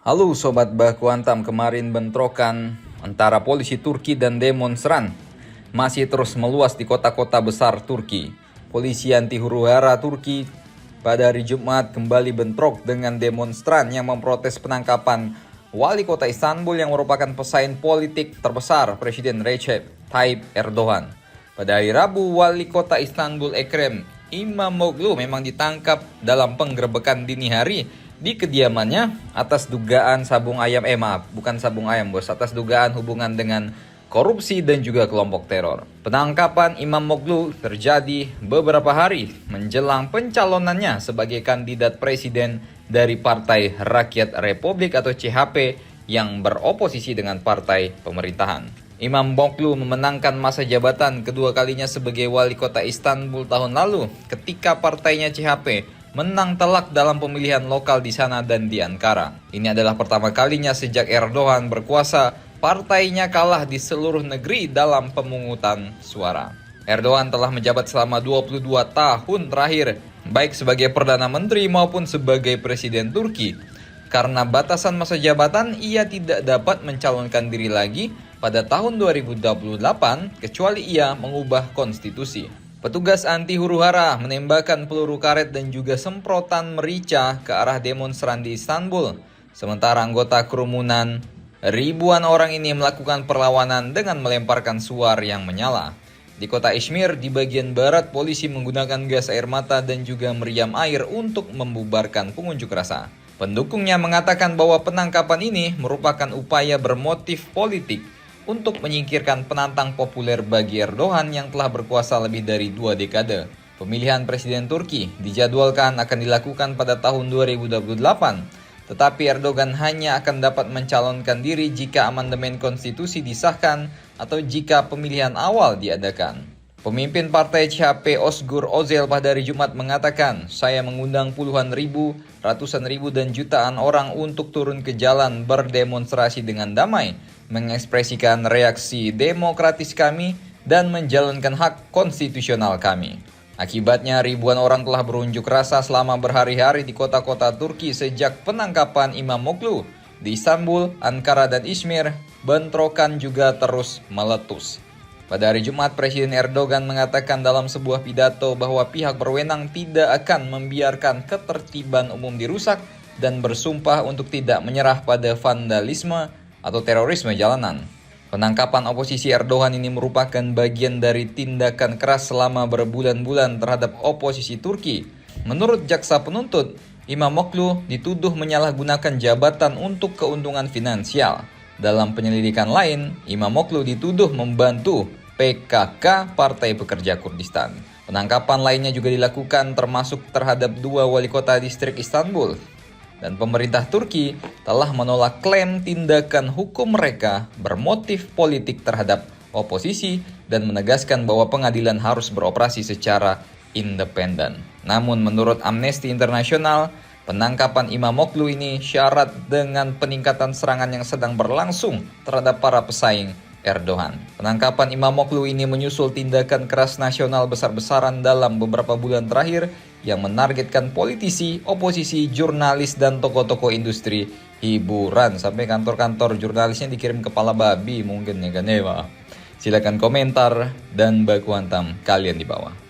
Halo Sobat Baku Hantam, kemarin bentrokan antara polisi Turki dan demonstran masih terus meluas di kota-kota besar Turki. Polisi anti huru-hara Turki pada hari Jumat kembali bentrok dengan demonstran yang memprotes penangkapan wali kota Istanbul yang merupakan pesaing politik terbesar Presiden Recep Tayyip Erdogan. Pada hari Rabu, wali kota Istanbul Ekrem İmamoğlu memang ditangkap dalam penggerebekan dini hari di kediamannya atas dugaan atas dugaan hubungan dengan korupsi dan juga kelompok teror. Penangkapan İmamoğlu terjadi beberapa hari menjelang pencalonannya sebagai kandidat presiden dari Partai Rakyat Republik atau CHP yang beroposisi dengan partai pemerintahan. İmamoğlu memenangkan masa jabatan kedua kalinya sebagai wali kota Istanbul tahun lalu ketika partainya CHP menang telak dalam pemilihan lokal di sana dan di Ankara. Ini adalah pertama kalinya sejak Erdogan berkuasa, partainya kalah di seluruh negeri dalam pemungutan suara. Erdogan telah menjabat selama 22 tahun terakhir, baik sebagai Perdana Menteri maupun sebagai Presiden Turki. Karena batasan masa jabatan, ia tidak dapat mencalonkan diri lagi pada tahun 2028 kecuali ia mengubah konstitusi. Petugas anti huru-hara menembakkan peluru karet dan juga semprotan merica ke arah demonstran di Istanbul. Sementara anggota kerumunan, ribuan orang ini melakukan perlawanan dengan melemparkan suar yang menyala. Di kota Izmir, di bagian barat, polisi menggunakan gas air mata dan juga meriam air untuk membubarkan pengunjuk rasa. Pendukungnya mengatakan bahwa penangkapan ini merupakan upaya bermotif politik untuk menyingkirkan penantang populer bagi Erdogan yang telah berkuasa lebih dari 2 dekade. Pemilihan Presiden Turki dijadwalkan akan dilakukan pada tahun 2028, tetapi Erdogan hanya akan dapat mencalonkan diri jika amandemen konstitusi disahkan atau jika pemilihan awal diadakan. Pemimpin partai CHP Özgür Özel pada hari Jumat mengatakan, "Saya mengundang puluhan ribu, ratusan ribu dan jutaan orang untuk turun ke jalan berdemonstrasi dengan damai, mengekspresikan reaksi demokratis kami dan menjalankan hak konstitusional kami." Akibatnya ribuan orang telah berunjuk rasa selama berhari-hari di kota-kota Turki sejak penangkapan İmamoğlu. Di Istanbul, Ankara dan Izmir, bentrokan juga terus meletus. Pada hari Jumat, Presiden Erdogan mengatakan dalam sebuah pidato bahwa pihak berwenang tidak akan membiarkan ketertiban umum dirusak dan bersumpah untuk tidak menyerah pada vandalisme atau terorisme jalanan. Penangkapan oposisi Erdogan ini merupakan bagian dari tindakan keras selama berbulan-bulan terhadap oposisi Turki. Menurut jaksa penuntut, İmamoğlu dituduh menyalahgunakan jabatan untuk keuntungan finansial. Dalam penyelidikan lain, İmamoğlu dituduh membantu PKK Partai Pekerja Kurdistan. Penangkapan lainnya juga dilakukan termasuk terhadap 2 wali kota distrik Istanbul. Dan pemerintah Turki telah menolak klaim tindakan hukum mereka bermotif politik terhadap oposisi dan menegaskan bahwa pengadilan harus beroperasi secara independen. Namun menurut Amnesty International, penangkapan İmamoğlu ini syarat dengan peningkatan serangan yang sedang berlangsung terhadap para pesaing Erdogan. Penangkapan İmamoğlu ini menyusul tindakan keras nasional besar-besaran dalam beberapa bulan terakhir yang menargetkan politisi, oposisi, jurnalis, dan tokoh-tokoh industri hiburan. Sampai kantor-kantor jurnalisnya dikirim kepala babi mungkin ya kan ya. Silakan komentar dan baku hantam kalian di bawah.